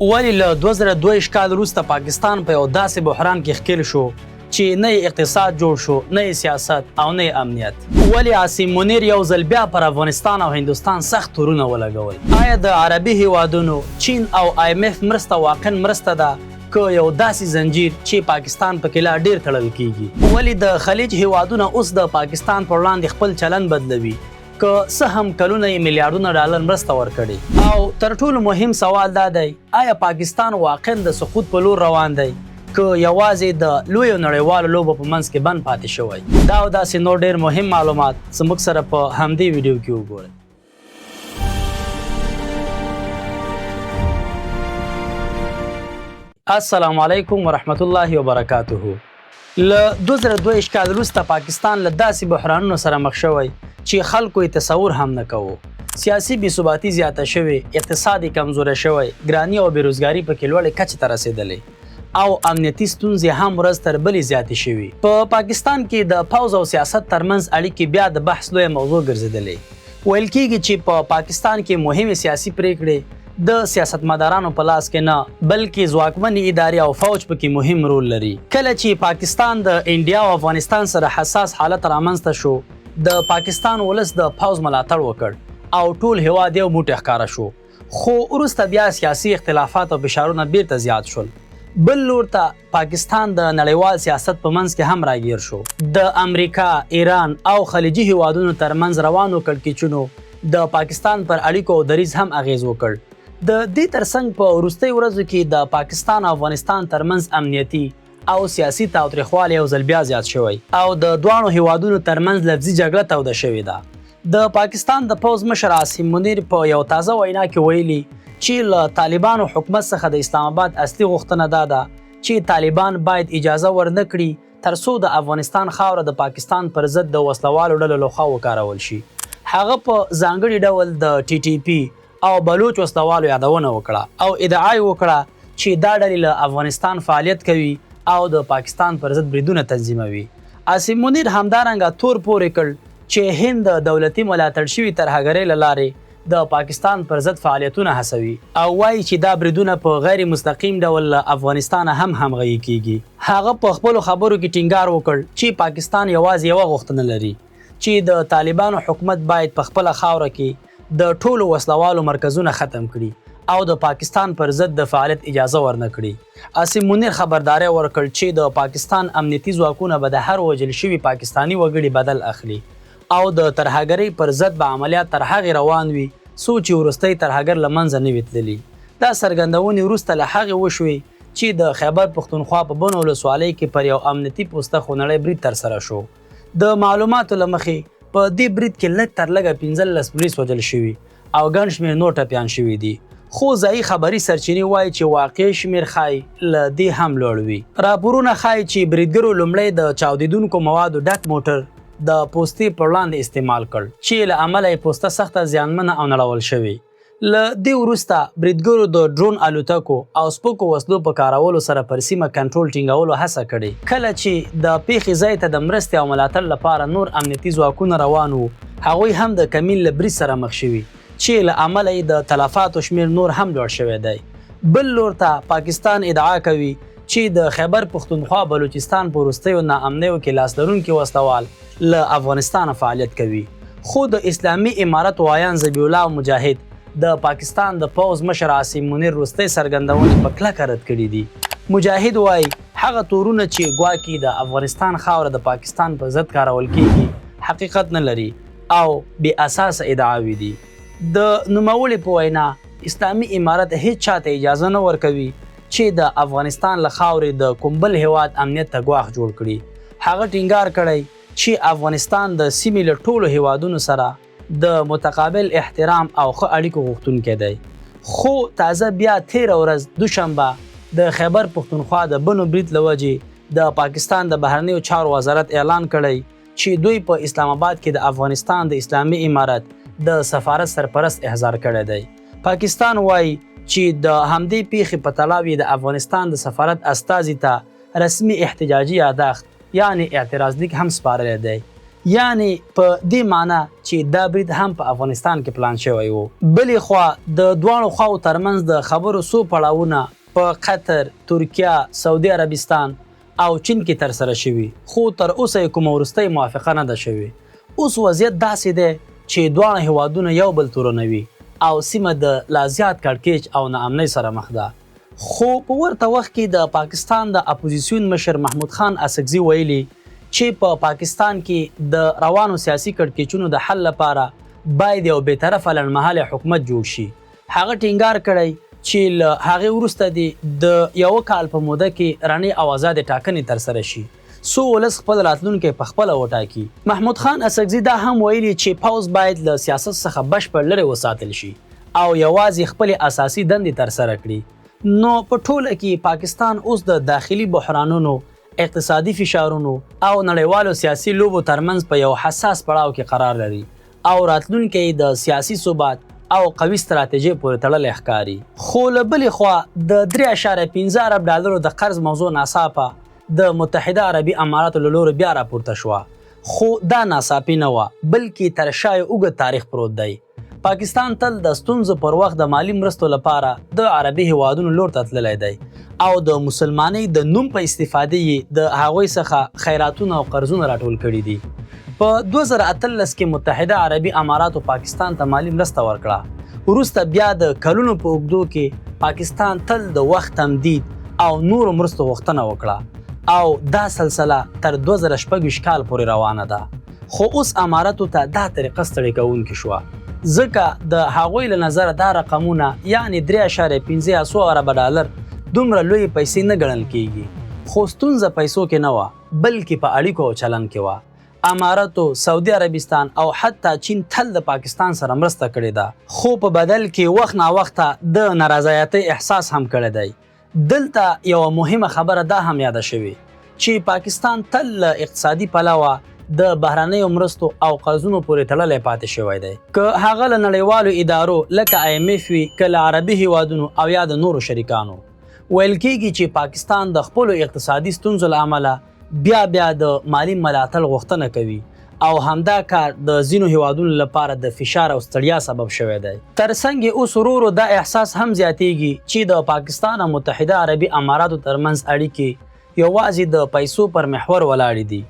ولې له 2022 کال وروسته پاکستان په یو داسې بحران کې ښکېل شو چې نه اقتصاد جوړ شو، نه سیاست او نه امنیت؟ ولې عاصم منیر یو ځل بیا پر افغانستان او هندوستان سخت تورونه ولګول؟ آیا د عربي هیوادونو چین او IMF مرسته واقعا مرسته ده که یو داسې زنجیر چې پاکستان پکې لا ډیر تړل کیږي؟ ولې د خلیج هیوادونه اوس د پاکستان پر وړاندې خپل چلند بدلوي که څه هم کلونه یې میلیارډونه ډالر مرسته ورکړي؟ او تر ټولو مهم سوال دا دی، آیا پاکستان واقعا د سقوط په لور روان دی که یوازې د لویو نړیوالو لوبو په منځ کې بند پاتې شوی؟ دا او داسې نور ډیر مهم معلومات زموږ سره په همدې ویډیو کې وګورئ. السلام علیکم ورحمت الله وبرکاته. له 2022 کال وروسته پاکستان له داسې بحرانونو سره مخ شوی چې خلکو یې تصور هم نه کوو. سیاسي بېثباتي زیاته شوې، اقتصادي کمزوری شوی، ګراني او بېروزګاري پکې لوړې کچې ته رسېدلې او امنیتي ستونزې هم ورځ تر بلې زیاتې شوي. په پاکستان کې د پوځ او سیاست ترمنځ اړیکې بیا د بحث لویه موضوع ګرځېدلې. ویل کېږي چې په پاکستان کې مهمې سیاسي پریکړې د سیاستمدارانو په لاس کې نه بلکې ځواکمنې ادارې او فوج پکې مهم رول لري. کله چې پاکستان د انډیا او افغانستان سره حساس حالت رامنځته شو، د پاکستان ولس د پوځ ملاتړ وکړ او ټول هیواد یو موټی ښکاره شو. خو وروسته بیا سیاسي اختلافات او فشارونه بیرته زیات شول. بل لور ته پاکستان د نړیوال سیاست په منځ کې هم راګیر شو. د امریکا، ایران او خلیجي هیوادونو ترمنځ روانو کړکېچونو د پاکستان پر اړیکو او دریځ هم اغیز وکړ. د دې ترڅنګ په وروستیو ورځو کې د پاکستان او افغانستان ترمنځ امنیتي او سیاسي تاوتریخوالی یو ځل بیا زیات شوی او د دواړو هیوادونو ترمنځ لفظي جګړه توده شوې ده. د پاکستان د پوځ مشر عاصم منیر په یو تازه وینا کې ویلي چې له طالبانو حکومت څخه د اسلام آباد اصلي غوښتنه دا ده چې طالبان باید اجازه ورنه کړي ترڅو د افغانستان خاوره د پاکستان پر ضد د وسلوالو ډلو لخوا وکارول شي. هغه په ځانګړي ډول د TTP او بلوچ وسلوالو یادونه وکړه او ادعا یې وکړه چې دا ډلې له افغانستان فعالیت کوي او د پاکستان پر ضد بریدونه تنظیموي. عاصم منیر همدارنګه تور پورې کړ چې هند د دولتي ملاتړ شوي ترهګرۍ له لارې د پاکستان پر ضد فعالیتونه هڅوي او وایي چې دا بریدونه په غیر مستقیم ډول له افغانستان هم همغږي کیږي. هغه په خپلو خبرو کې ټینګار وکړ چې پاکستان یوازې یوه غوښتنه لري چې د طالبانو حکومت باید په خپله خاوره کې د ټولو وسلوالو مرکزونه ختم کړي او د پاکستان پر ضد د فعالیت اجازه ورنه کړي. عاصم منیر خبرداری ورکړ چې د پاکستان امنیتي ځواکونه به د هر وژل شوي پاکستاني وګړي بدل اخلي او د ترهګرۍ پر ضد به عملیات تر هغې روان وي څو چې وروستی ترهګر له منځه نه وي تللي. دا څرګندونې وروسته له هغې وشوې چې د خیبر پښتونخوا په بن ولسوالۍ کې پر یو امنیتي پوسته خونړی برید ترسره شو. د معلوماتو له مخې په دې برید کې لږ تر لږه 15 پولیس وژل شوي او ګڼ شمېر نور ټپیان شوي دي. خو ځایي خبري سرچینې وایي چې واقعي شمېر ښایي له دې هم لوړ وي. راپورونه ښایي چې بریدګرو لومړی د چاودېدونکو موادو ډک موټر د پوستې پر وړاندې استعمال کړ چې له امله یې پوسته سخته زیانمنه او نړول شوې. له دې وروسته بریدګرو د ډرون الوتکو او سپکو وسلو په کارولو سره پر سیمه کنټرول ټینګولو هڅه کړې. کله چې د پیښې ځای ته د مرستې او ملاتړ لپاره نور امنیتي ځواکونه روان وو، هغوی هم د کمین له برید سره مخ شوي چې له امله یې د تلفاتو شمېر نور هم لوړ شوی دی. بل لور ته پاکستان ادعا کوي چې د خیبر پښتونخوا بلوچستان په وروستیو ناامنیو کې لاس لرونکي وسلوال له افغانستان فعالیت کوي. خو د اسلامي امارت وایان ذبیح الله مجاهد د پاکستان د پوځ مشر عاصم منیر وروستۍ څرګندونې په کلکه رد کړي دي. مجاهد وایي هغه تورونه چې ګواکې د افغانستان خاوره د پاکستان په ضد کارول کیږي حقیقت نه لري او بې اساسه ادعاوې دي. د نوموړي په وینا اسلامي امارت هیڅ چاته اجازه نه ورکوي چې د افغانستان له خاورې د کوم بل هیواد امنیت ته ګواښ جوړ کړي. هغه ټینګار کړی چې افغانستان د سیمې له ټولو هیوادونو سره د متقابل احترام او ښه اړیکو غوښتونکی دی. خو تازه بیا تیره ورځ دوشنبه د خیبر پښتونخوا د بنو برید له وجې د پاکستان د بهرنیو چارو وزارت اعلان کړی چې دوی په اسلام آباد کې د افغانستان د اسلامي امارت د سفارت سرپرست احضار کړی دی. پاکستان وایي چې د همدې پیښې په تلاوی د افغانستان د سفارت استازي ته رسمي احتجاجي یاداښت یعنی اعتراض لیک هم سپارلی دی یعنی په دې معنی چې دا برید هم په افغانستان کې پلان شوی و. بلې خوا د دواړو خواو ترمنځ د خبرو څو پړاوونه په قطر، ترکیه، سعودي عربستان او چین کې ترسره شوي، خو تر اوسه یې کومه وروستۍ موافقه نه ده شوې. اوس وضعیت داسې دی چې دواړه هیوادونه یو بل تورنوي او سیمه د لا زیات کړکېچ او ناامنۍ سره مخ ده. خو په ورته وخت کې د پاکستان د اپوزیسیون مشر محمود خان اسکزي ویلي چې په پاکستان کې د روانو سیاسي کړکېچونو د حل لپاره باید یو بېطرفه لنډمهاله حکومت جوړ شي. هغه ټینګار کړی چې له هغې وروسته د یوه کال په موده کې رڼې او ازادې ټاکنې ترسره شي څو ولس خپل راتلونکی په خپله وټاکي. محمود خان اسکزي دا هم ویلي چې پوځ باید له سیاست څخه بشپړ لرې وساتل شي او یوازې خپلې اساسي دندې ترسره کړي. نو په ټوله کې پاکستان اوس د داخلي بحرانونو، اقتصادي فشارونو او نړیوالو سیاسي لوبو ترمنځ په یو حساس پړاو کې قرار لري او راتلونکی د سیاسي ثبات او قوي ستراتیژۍ پورې تړلی ښکاري. خو له بلې خوا د 3.15 ارب ډالرو د قرض موضوع ناڅاپه د متحده عربي اماراتو له لوري بیا راپورته شوه، خو دا ناڅاپي نه وه بلکې تر شا یې اوږد تاریخ پروت دی. پاکستان تل د ستونزو پر وخت د مالی مرستو لپاره د عربي هیوادونو لور ته تللی دی او د مسلمانۍ د نوم په استفادې یې د هغوی څخه خیراتونه او قرضونه راټول کړي دي. په 2018 کې متحده عربي اماراتو پاکستان ته مالی مرسته ورکړه. وروسته بیا د کلونو په اوږدو کې پاکستان تل د وخت تمدید او نورو مرستو غوښتنه وکړه او دا سلسله تر 2024 کال پورې روانه ده. خو اوس اماراتو ته دا طریقه ستړې کوونکې شوه ځکه د هغوی له نظره دا رقمونه یعنی 3.15 ارب ډالر دومره لوی پیسې نه ګڼل کیږي. خو ستونزه پیسو کې نه وه بلکې په اړیکو او چلن کې وه. اماراتو، سعودي عربستان او حتی چین تل د پاکستان سره مرسته کړې ده، خو په بدل کې وخت ناوخته د نارضایتۍ احساس هم کړی دی. دلته یوه مهمه خبره دا هم یاده شوې چې پاکستان تل له اقتصادي پلوه د بهرنیو مرستو او قرضونو پورې تړلی پاتې شوی دی، که هغه له نړیوالو ادارو لکه IMF وي، که له عربي هیوادونو او یا د نورو شریکانو. ویل کېږي چې پاکستان د خپلو اقتصادي ستونزو له امله بیا د مالی ملاتړ غوښتنه کوي او همدا کار د ځینو هیوادونو لپاره د فشار او ستړیا سبب شوی دی. ترڅنګ یې اوس ورو ورو دا احساس هم زیاتیږي چې د پاکستان او متحده عربي اماراتو ترمنځ اړیکې یوازې د پیسو پر محور ولاړې دي،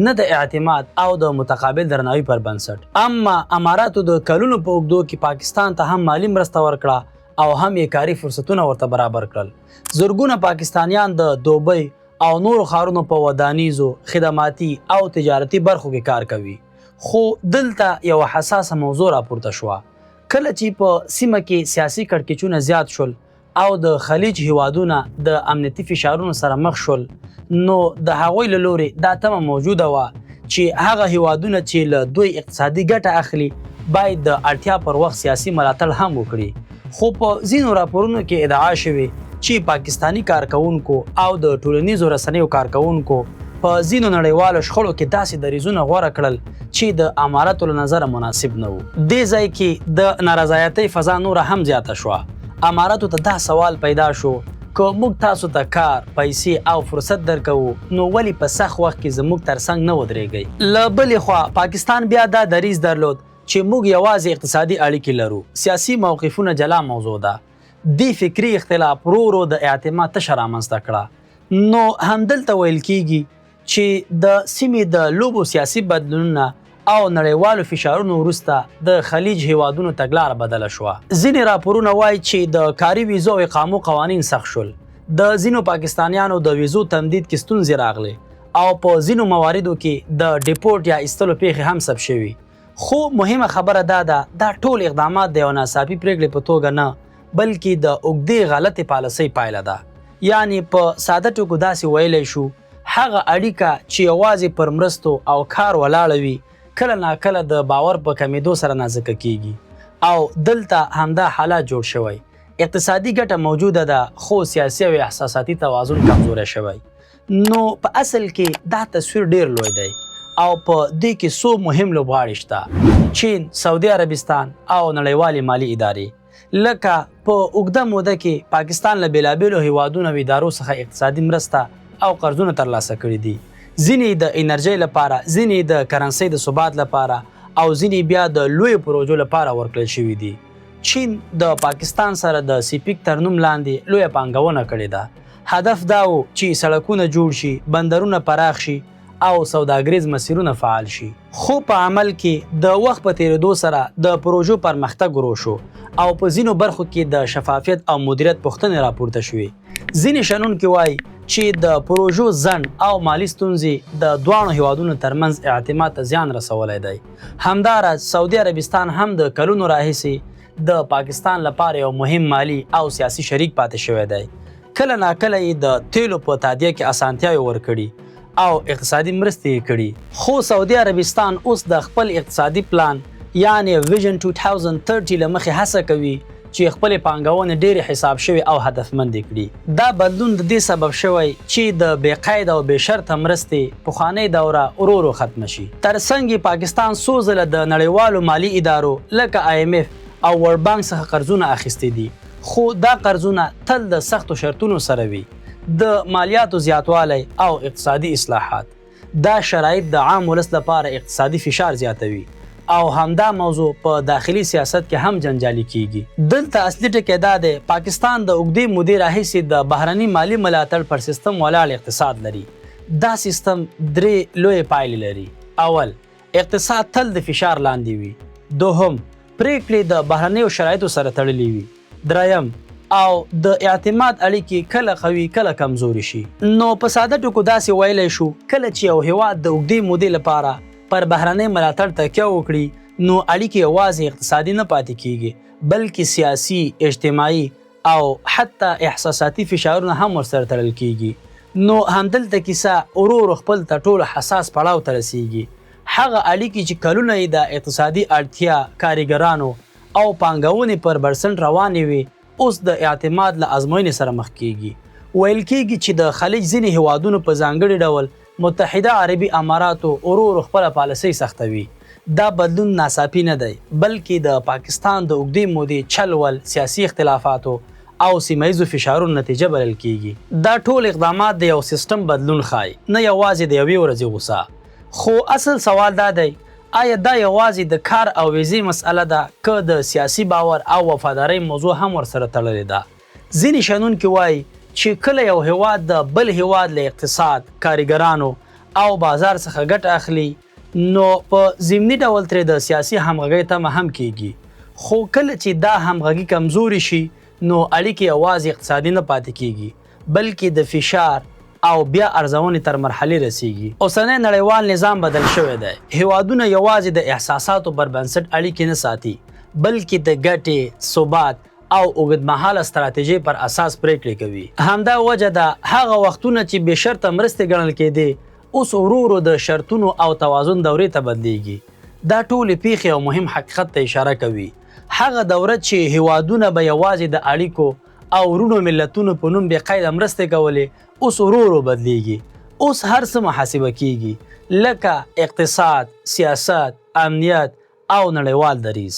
نه د اعتماد او د متقابل درناوي پر بنسټ. اما اماراتو د کلونو په اوږدو کې پاکستان ته هم مالی مرسته ورکړه او هم یې کاري فرصتونه ورته برابر کړل. زرګونه پاکستانیان د دوبۍ او نورو ښارونو په ودانیزو، خدماتي او تجارتي برخو کې کار کوي. خو دلته یوه حساسه موضوع راپورته شوه. کله چې په سیمه کې سیاسي کړکېچونه زیات شول او د خلیج هیوادونه د امنیتي فشارونو سره مخ شول، نو د هغوی له لورې دا تمه موجوده وه چې هغه هیوادونه چې له دوی اقتصادي ګټه اخلي باید د اړتیا پر وخت سیاسي ملاتړ هم وکړي. خو په ځینو راپورونو کې ادعا شوې چې پاکستانی کارکوونکو او د ټولنیزو رسنیو کارکوونکو په ځینو نړیوالو شخړو کې داسې دریځونه غوره کړل چې د اماراتو له نظره مناسب نه وو. دې ځای کې د نارضایتۍ فضا نوره هم زیاته شوه. اماراتو ته دا سوال پیدا شو که موږ تاسو ته کار، پیسې او فرصت درکوو نو ولې په سخت وخت کې زموږ ترڅنګ نه ودرېږئ. له بلې خوا پاکستان بیا دا دریځ درلود چې موږ یوازې اقتصادي اړیکې لرو، سیاسي موقفونه جلا موضوع ده. دې فکري اختلاف ورو ورو د اعتماد تشه رامنځته کړه. نو همدلته ویل کېږي چې د سیمې د لوبو سیاسي بدلونونه او نړیوالو فشارونو وروسته د خلیج هیوادونو تګلاره بدله شوه. ځینې راپورونه وایي چې د کاري ویزو او اقامو قوانین سخت شول، د ځینو پاکستانیانو د ویزو تمدید کې ستونزې راغلې او په ځینو مواردو کې د ډیپورټ یا ایستلو پیښې هم ثبت شوي. خو مهمه خبره دا ده دا ټول اقدامات د یو ناڅاپي پرېکړې په توګه نه بلکې د اوږدې غلطې پالیسۍ پایله ده. یعنی په ساده ټکو داسې ویلی شو هغه اړیکه چې یوازې پر مرستو او کار ولاړه وي کله ناکله د باور په کمیدو سره نازکه کیږي او دلته همدا حالات جوړ شوی. اقتصادي ګټه موجوده ده خو سیاسي او احساساتي توازن کمزوری شوی. نو په اصل کې دا تصویر ډیر لوی دی او په دې کې څو مهم لوبغاړي شته: چین، سعودي عربستان او نړیوالې مالي ادارې. لکه په اوږده موده کې پاکستان له بېلابېلو هیوادونو او ادارو څخه اقتصادي مرسته او قرضونه ترلاسه کړي دي. ځینې د انرژۍ لپاره، ځینې د کرنسۍ د ثبات لپاره او ځینې بیا د لویو پروژو لپاره ورکړل شوي دي. چین د پاکستان سره د سیپیک تر نوم لاندې لویه پانګونه کړې ده. هدف دا و چې سړکونه جوړ شي، بندرونه پراخ شي او سوداګریز مسیرونه فعال شي. خو په عمل کې د وخت په تیریدو سره د پروژو پرمختګ ورو شو او په ځینو برخو کې د شفافیت او مدیریت پوښتنې راپورته شوې. ځینې شنونکي وایي چې د پروژو ځنډ او مالي ستونزې د دواړو هیوادونو ترمنځ اعتماد ته زیان رسولی دی. همداراز سعودي عربستان هم د کلونو راهیسې د پاکستان لپاره یو مهم مالی او سیاسي شریک پاتې شوی دی. کله ناکله یې د تیلو په تادیه کې اسانتیاوې ورکړي او اقتصادي مرستې یې کړي. خو سعودي عربستان اوس د خپل اقتصادي پلان یعنی ویژن 2030 له مخې هڅه کوي چې خپلې پانګونې ډېرې حساب شوي او هدفمندې کړي. دا بدلون د دې سبب شوی چې د بې قید او بې شرطه مرستې پخوانۍ دوره ورو ورو ختمه شي. ترڅنګ پاکستان څو ځله د نړیوالو مالي ادارو لکه IMF او ورلد بانک څخه قرضونه اخیستي دي، خو دا قرضونه تل د سختو شرطونو سره وي. د مالیاتو زیاتوالی او اقتصادي اصلاحات دا شرایط د عام ولس لپاره اقتصادي فشار زیاتوي او همدا موضوع په داخلي سیاست کې هم جنجالي کیږي. دلته اصلي ټکی دا دی پاکستان د اوږدې مودې راهیسې د بهرني مالي ملاتړ پر سیستم ولاړ اقتصاد لري. دا سیستم درې لویې پایلې لري. اول، اقتصاد تل د فشار لاندې وي. دوهم، پریکړې د بهرنیو شرایطو سره تړلې وي. دریم، او د اعتماد اړیکې کله قوي کله کمزوري شي. نو په ساده ټکو داسې ویلی شو کله چې یو هیواد د اوږدې مودې لپاره پر بهرنۍ ملاتړ تکیه وکړي نو اړیکې یوازې اقتصادي نه پاتې کیږي بلکې سیاسي، اجتماعي او حتی احساساتي فشارونه هم ورسره تړل کیږي. نو همدلته کیسه ورو ورو خپل تر ټولو حساس پړاو ته رسیږي. هغه اړیکې چې کلونه یې د اقتصادي اړتیا، کارګرانو او پانګونې پر بنسټ روانې وي اوس د اعتماد له ازموینې سره مخ کیږي. ویل کیږي چې د خلیج ځینې هیوادونو په ځانګړي ډول متحده عربي اماراتو ورو ورو خپله پالیسۍ سختوي. دا بدلون ناڅاپي نه دی بلکې د پاکستان د اوږدې مودې چل ول، سیاسي اختلافاتو او سیمه ییزو فشارونو نتیجه بلل کیږي. دا ټول اقدامات د یو سیستم بدلون ښایي، نه یوازې د یوې ورځې غوسه. خو اصل سوال دا دی آیا دا یوازې د کار او ویزې مسئله ده که د سیاسي باور او وفادارۍ موضوع هم ورسره تړلې ده؟ ځینې شنونکي وایي چې کله یو هیواد د بل هیواد له اقتصاد، کارګرانو او بازار څخه ګټه اخلي نو په ضمني ډول ترې د سیاسي همغږۍ تمه هم کیږي. خو کله چې دا همغږي کمزوري شي نو اړیکې یوازې اقتصادي نه پاتې کیږي بلکې د فشار او بیا ارزونې تر مرحلې رسیږي. اوسنی نړیوال نظام بدل شوی دی. هیوادونه یوازې د احساساتو پر بنسټ اړیکې نه ساتي بلکې د ګټې، ثبات او اوږدمهاله ستراتیژۍ پر اساس پریکړې کوي. همدا وجه ده هغه وختونه چې بې شرطه مرستې ګڼل کېدې اوس ورو ورو د شرطونو او توازن دورې ته بدلیږي. دا ټولې پیښې یو مهم حقیقت ته اشاره کوي. هغه دوره چې هیوادونه به یوازې د اړیکو او ورونو ملتونو په نوم بې قیده مرستې کولې اوس ورو ورو بدلیږي. اوس هر څه محاسبه کیږي لکه اقتصاد، سیاست، امنیت او نړیوال دریځ.